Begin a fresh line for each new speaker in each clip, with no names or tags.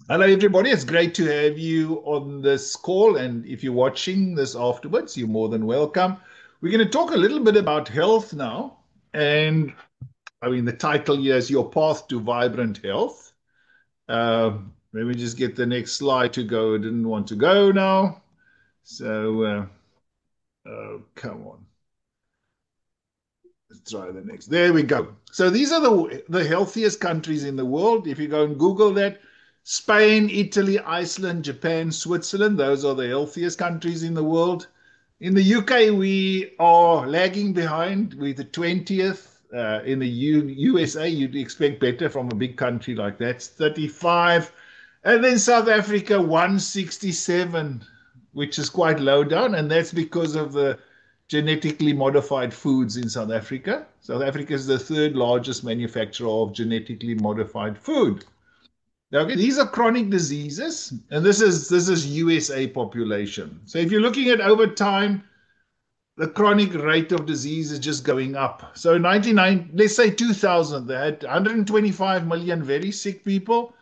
Hello, everybody. It's great to have you on this call. And if you're watching this afterwards, you're more than welcome. We're going to talk a little bit about health now. And I mean, the title here is Your Path to Vibrant Health. Let me just get the next slide to go. I didn't want to go now. Come on. Let's try the next. There we go. So these are the healthiest countries in the world. If you go and Google that, Spain, Italy, Iceland, Japan, Switzerland, those are the healthiest countries in the world. In the UK, we are lagging behind with the 20th. In the USA, you'd expect better from a big country like that. It's 35. And then South Africa, 167, which is quite low down. And that's because of the genetically modified foods in South Africa. South Africa is the third largest manufacturer of genetically modified food. Okay, these are chronic diseases, and this is USA population. So if you're looking at over time, the chronic rate of disease is just going up. So 99, let's say 2000, they had 125 million very sick people,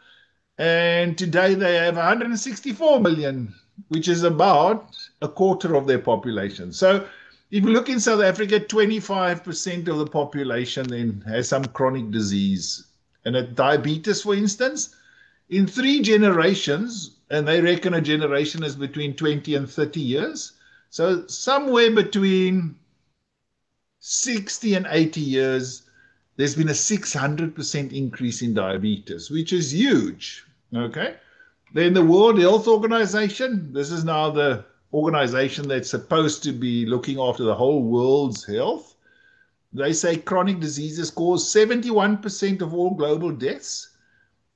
and today they have 164 million, which is about a quarter of their population. So if you look in South Africa, 25% of the population then has some chronic disease. And at diabetes, for instance, in 3 generations, and they reckon a generation is between 20 and 30 years. So somewhere between 60 and 80 years, there's been a 600% increase in diabetes, which is huge. Okay. Then the World Health Organization, this is now the organization that's supposed to be looking after the whole world's health. They say chronic diseases cause 71% of all global deaths.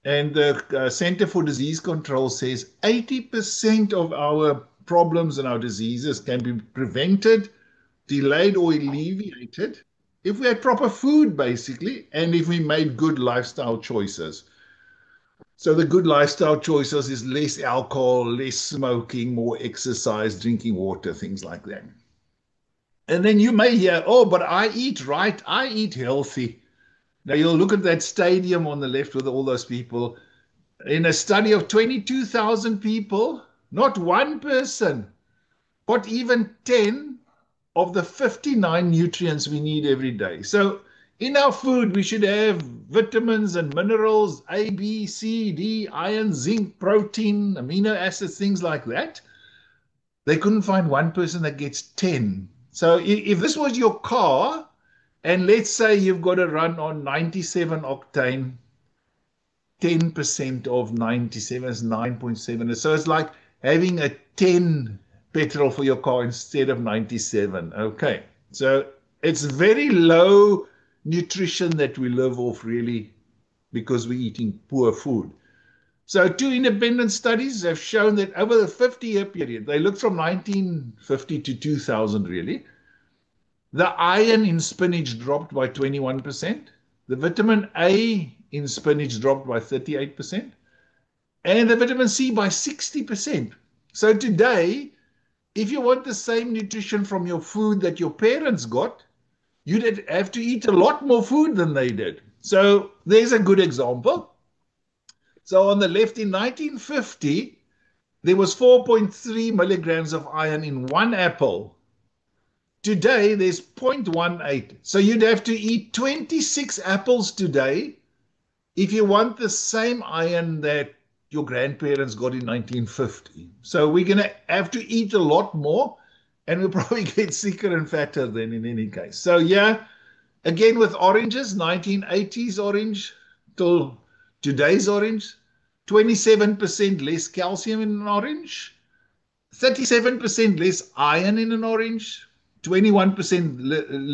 And the Center for Disease Control says 80% of our problems and our diseases can be prevented, delayed, or alleviated if we had proper food, basically, and if we made good lifestyle choices. So the good lifestyle choices is less alcohol, less smoking, more exercise, drinking water, things like that. And then you may hear, oh, but I eat right, I eat healthy. Now you'll look at that stadium on the left with all those people. In a study of 22,000 people, not one person got even 10 of the 59 nutrients we need every day. So in our food, we should have vitamins and minerals, A, B, C, D, iron, zinc, protein, amino acids, things like that. They couldn't find one person that gets 10. So if this was your car, and let's say you've got to run on 97 octane, 10% of 97 is 9.7. So it's like having a 10 petrol for your car instead of 97. Okay. So it's very low nutrition that we live off, really, because we're eating poor food. So, 2 independent studies have shown that over the 50-year period, they looked from 1950 to 2000, really, the iron in spinach dropped by 21%, the vitamin A in spinach dropped by 38%, and the vitamin C by 60%. So, today, if you want the same nutrition from your food that your parents got, you'd have to eat a lot more food than they did. So, there's a good example. So, on the left, in 1950, there was 4.3 milligrams of iron in one apple. Today, there's 0.18. So you'd have to eat 26 apples today if you want the same iron that your grandparents got in 1950. So we're going to have to eat a lot more, and we'll probably get sicker and fatter then in any case. So yeah, again with oranges, 1980s orange till today's orange, 27% less calcium in an orange, 37% less iron in an orange, 21%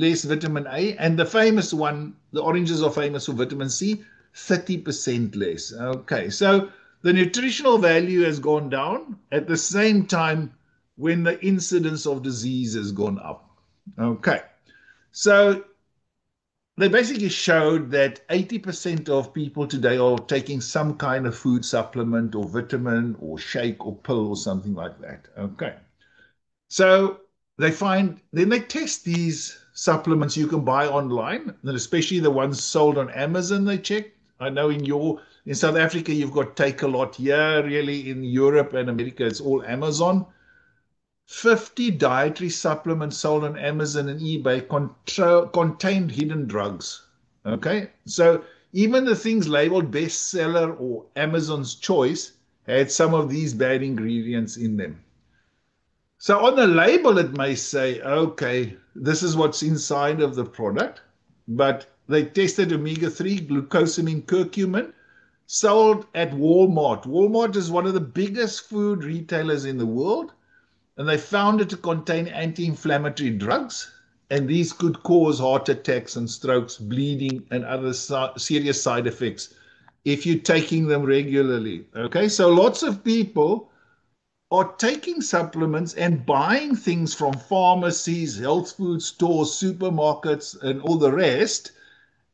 less vitamin A, and the famous one, the oranges are famous for vitamin C, 30% less. Okay, so the nutritional value has gone down at the same time when the incidence of disease has gone up. Okay, so they basically showed that 80% of people today are taking some kind of food supplement or vitamin or shake or pill or something like that. Okay. So then they test these supplements you can buy online, and especially the ones sold on Amazon, they check. I know in South Africa, you've got Takealot. Here, really, in Europe and America, it's all Amazon. 50 dietary supplements sold on Amazon and eBay contained hidden drugs. Okay. So even the things labeled bestseller or Amazon's choice had some of these bad ingredients in them. So on the label, it may say, okay, this is what's inside of the product, but they tested omega-3, glucosamine, curcumin, sold at Walmart. Walmart is one of the biggest food retailers in the world, and they found it to contain anti-inflammatory drugs, and these could cause heart attacks and strokes, bleeding, and other serious side effects if you're taking them regularly. Okay, so lots of people are taking supplements and buying things from pharmacies, health food stores, supermarkets, and all the rest,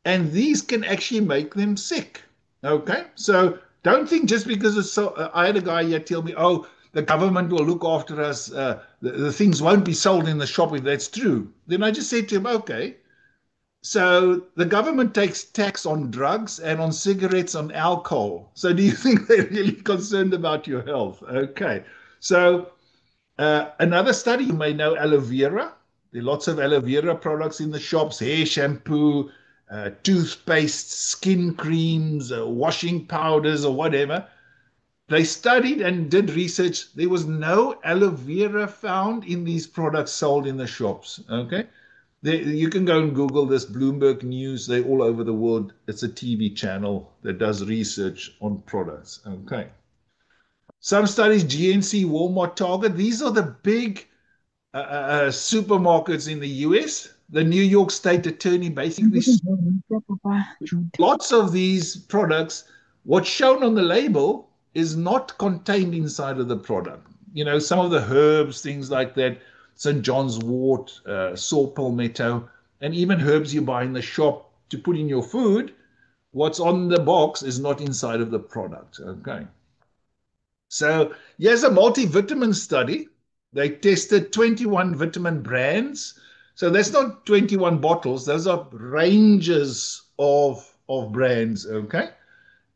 and these can actually make them sick. Okay, so don't think just because it's so. I had a guy here tell me, "Oh, the government will look after us. The things won't be sold in the shop if that's true." Then I just said to him, "Okay, so the government takes tax on drugs and on cigarettes, on alcohol. So do you think they're really concerned about your health?" Okay, so another study, you may know aloe vera. There are lots of aloe vera products in the shops, hair shampoo, toothpaste, skin creams, washing powders, or whatever. They studied and did research. There was no aloe vera found in these products sold in the shops. Okay. You can go and Google this, Bloomberg News. They're all over the world. It's a TV channel that does research on products. Okay. Some studies, GNC, Walmart, Target. These are the big supermarkets in the US. The New York State Attorney basically lots of these products, what's shown on the label is not contained inside of the product. You know, some of the herbs, things like that, St. John's wort, saw palmetto, and even herbs you buy in the shop to put in your food, what's on the box is not inside of the product. Okay. So here's a multivitamin study. They tested 21 vitamin brands. So that's not 21 bottles, those are ranges of brands, okay?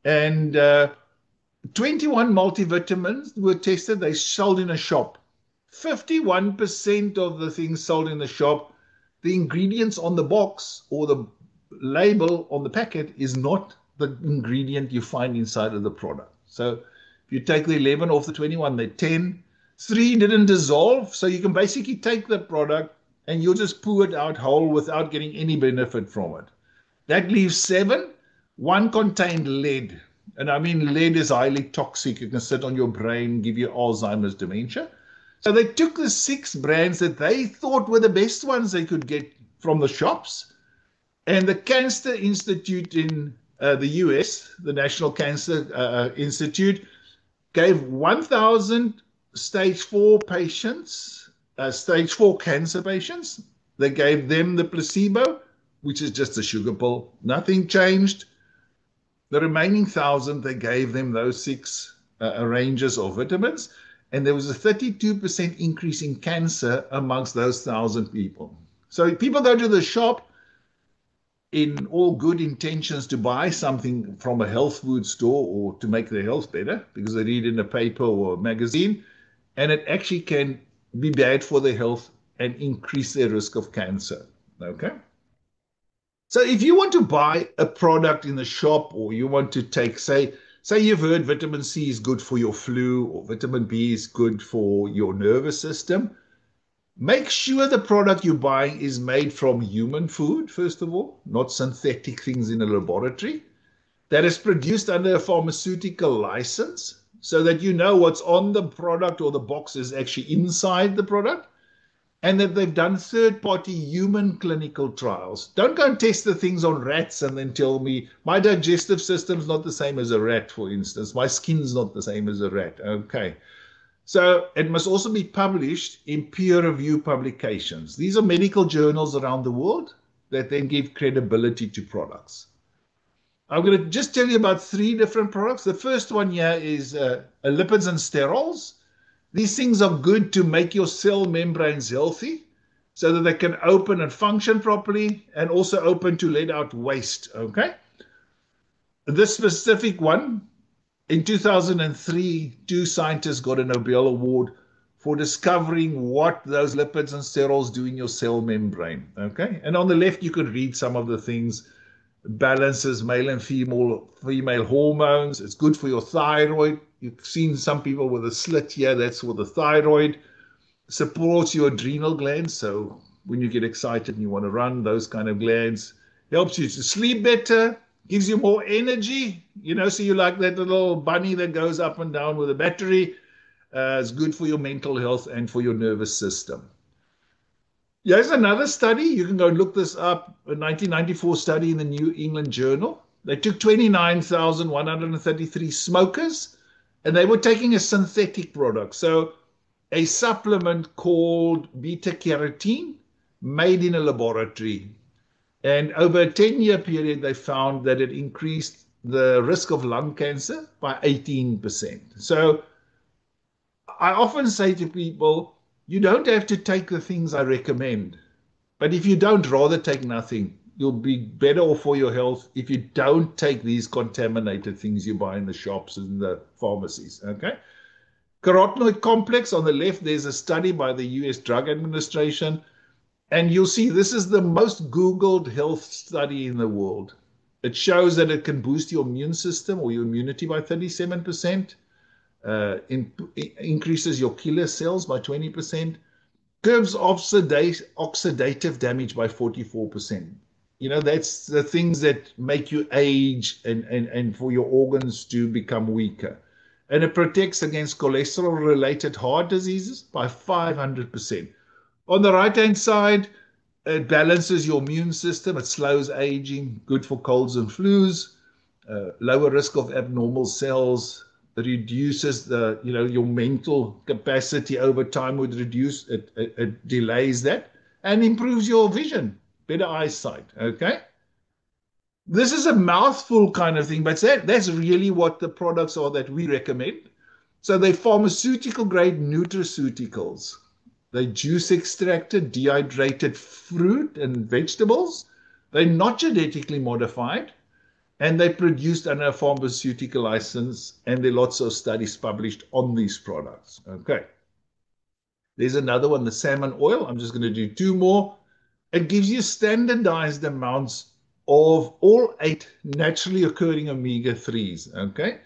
And 21 multivitamins were tested. They sold in a shop. 51% of the things sold in the shop, the ingredients on the box or the label on the packet is not the ingredient you find inside of the product. So if you take the 11 off the 21, they're 10. 3 didn't dissolve. So you can basically take the product and you'll just pour it out whole without getting any benefit from it. That leaves 7. 1 contained lead. And I mean, lead is highly toxic. It can sit on your brain, give you Alzheimer's, dementia. So they took the 6 brands that they thought were the best ones they could get from the shops. And the Cancer Institute in the US, the National Cancer Institute, gave 1,000 stage 4 patients, stage 4 cancer patients. They gave them the placebo, which is just a sugar pill. Nothing changed. The remaining 1,000, they gave them those 6 ranges of vitamins, and there was a 32% increase in cancer amongst those 1,000 people. So people go to the shop in all good intentions to buy something from a health food store or to make their health better because they read in a paper or a magazine, and it actually can be bad for their health and increase their risk of cancer. Okay? So if you want to buy a product in the shop, or you want to take, say you've heard vitamin C is good for your flu, or vitamin B is good for your nervous system, make sure the product you're buying is made from human food, first of all, not synthetic things in a laboratory, that is produced under a pharmaceutical license, so that you know what's on the product or the box is actually inside the product, and that they've done third-party human clinical trials. Don't go and test the things on rats and then tell me, my digestive system's not the same as a rat, for instance. My skin's not the same as a rat. Okay. So it must also be published in peer-reviewed publications. These are medical journals around the world that then give credibility to products. I'm going to just tell you about 3 different products. The first one here is lipids and sterols. These things are good to make your cell membranes healthy so that they can open and function properly, and also open to let out waste, okay? This specific one, in 2003, two scientists got a Nobel Award for discovering what those lipids and sterols do in your cell membrane. Okay. And on the left, you could read some of the things: balances male and female hormones. It's good for your thyroid. You've seen some people with a slit here. That's for the thyroid. Supports your adrenal glands. So when you get excited and you want to run, those kind of glands. Helps you to sleep better, gives you more energy. So you like that little bunny that goes up and down with a battery. It's good for your mental health and for your nervous system. Here's another study. You can go and look this up. A 1994 study in the New England Journal. They took 29,133 smokers, and they were taking a synthetic product. So a supplement called beta carotene made in a laboratory. And over a 10-year period, they found that it increased the risk of lung cancer by 18%. So I often say to people, you don't have to take the things I recommend. But if you don't, rather take nothing. You'll be better off for your health if you don't take these contaminated things you buy in the shops and the pharmacies. Okay? Carotenoid complex on the left, there's a study by the US Drug Administration. And you'll see this is the most Googled health study in the world. It shows that it can boost your immune system or your immunity by 37%, increases your killer cells by 20%, curbs oxidative damage by 44%. That's the things that make you age and for your organs to become weaker. And it protects against cholesterol-related heart diseases by 500%. On the right-hand side, it balances your immune system. It slows aging, good for colds and flus, lower risk of abnormal cells. It reduces your mental capacity over time would reduce. It delays that and improves your vision, better eyesight. Okay. This is a mouthful kind of thing, but that's really what the products are that we recommend. So they're pharmaceutical grade nutraceuticals. They juice extracted, dehydrated fruit and vegetables. They're not genetically modified, and they produced under a pharmaceutical license, and there are lots of studies published on these products. Okay. There's another one, the salmon oil. I'm just going to do two more. It gives you standardized amounts of all 8 naturally occurring omega-3s. Okay.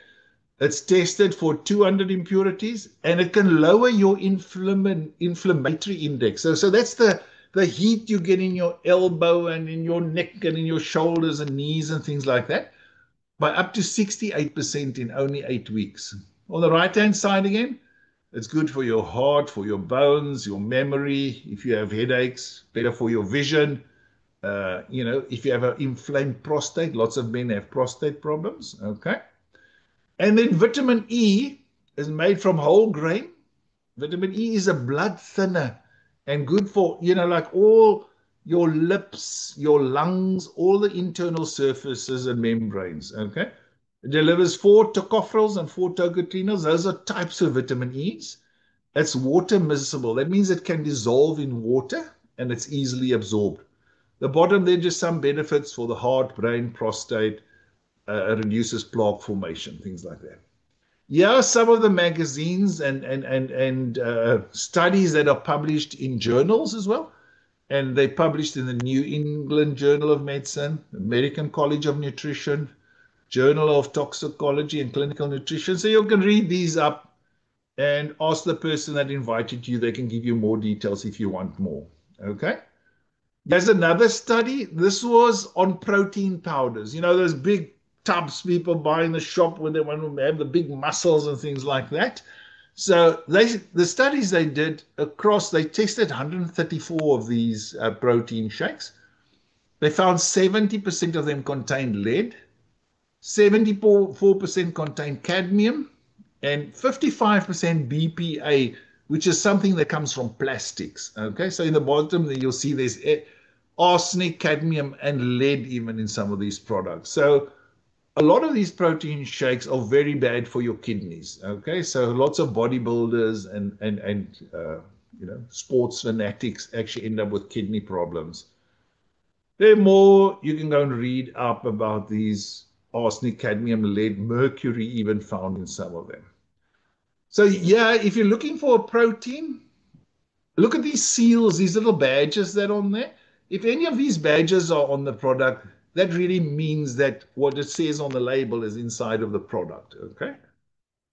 It's tested for 200 impurities, and it can lower your inflammatory index. So that's the heat you get in your elbow and in your neck and in your shoulders and knees and things like that by up to 68% in only 8 weeks. On the right-hand side again, it's good for your heart, for your bones, your memory. If you have headaches, better for your vision. If you have an inflamed prostate, lots of men have prostate problems. Okay. And then vitamin E is made from whole grain. Vitamin E is a blood thinner and good for, like all your lips, your lungs, all the internal surfaces and membranes. Okay. It delivers 4 tocopherols and 4 tocotrienols. Those are types of vitamin E's. It's water miscible. That means it can dissolve in water and it's easily absorbed. The bottom, there are just some benefits for the heart, brain, prostate. Reduces plaque formation, things like that. Yeah, some of the magazines and studies that are published in journals as well. And they published in the New England Journal of Medicine, American College of Nutrition, Journal of Toxicology and Clinical Nutrition. So you can read these up and ask the person that invited you. They can give you more details if you want more. Okay. There's another study. This was on protein powders. Those big tubs people buy in the shop when they want to have the big muscles and things like that. So the studies they did they tested 134 of these protein shakes. They found 70% of them contained lead, 74% contained cadmium, and 55% BPA, which is something that comes from plastics. Okay, so in the bottom you'll see there's arsenic, cadmium, and lead even in some of these products. So a lot of these protein shakes are very bad for your kidneys. Okay, so lots of bodybuilders and sports fanatics actually end up with kidney problems. There are more. You can go and read up about these arsenic, cadmium, lead, mercury even found in some of them. So yeah, if you're looking for a protein, look at these seals, these little badges that are on there. If any of these badges are on the product, that really means that what it says on the label is inside of the product. Okay.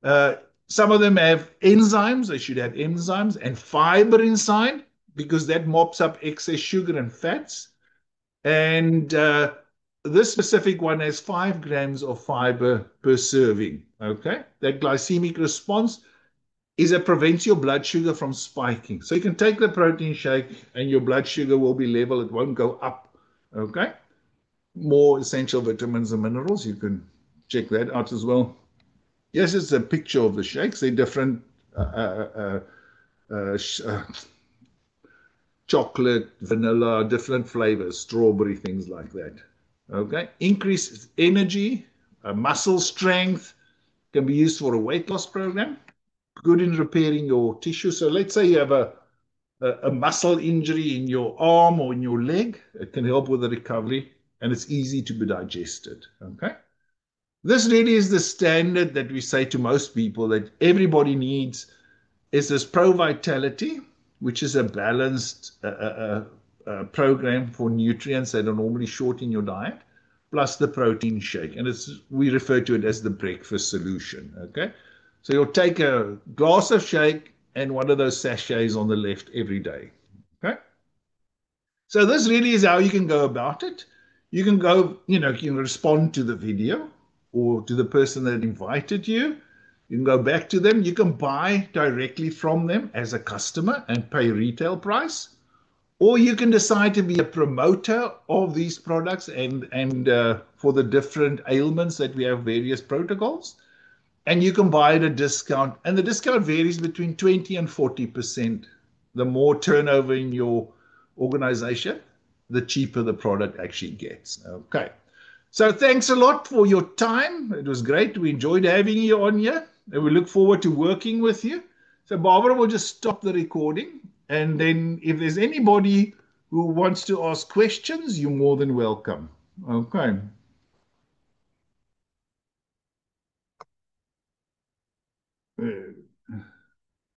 Uh, some of them have enzymes. They should have enzymes and fiber inside because that mops up excess sugar and fats. And this specific one has 5 grams of fiber per serving. Okay. That glycemic response is it prevents your blood sugar from spiking. So you can take the protein shake and your blood sugar will be level. It won't go up. Okay. More essential vitamins and minerals. You can check that out as well. Yes, it's a picture of the shakes. They're different uh, chocolate, vanilla, different flavors, strawberry, things like that. Okay. Increase energy, muscle strength, can be used for a weight loss program. Good in repairing your tissue. So let's say you have a muscle injury in your arm or in your leg. It can help with the recovery and it's easy to be digested. Okay. This really is the standard that we say to most people that everybody needs is this Pro Vitality, which is a balanced program for nutrients that are normally short in your diet, plus the protein shake. And we refer to it as the breakfast solution. Okay. So you'll take a glass of shake and one of those sachets on the left every day. Okay. So this really is how you can go about it. You can go, you can respond to the video or to the person that invited you. You can go back to them. You can buy directly from them as a customer and pay retail price. Or you can decide to be a promoter of these products and for the different ailments that we have various protocols. And you can buy at a discount. And the discount varies between 20 and 40%. The more turnover in your organization, the cheaper the product actually gets. Okay. So thanks a lot for your time. It was great. We enjoyed having you on here. And we look forward to working with you. So Barbara will just stop the recording. And then if there's anybody who wants to ask questions, you're more than welcome. Okay.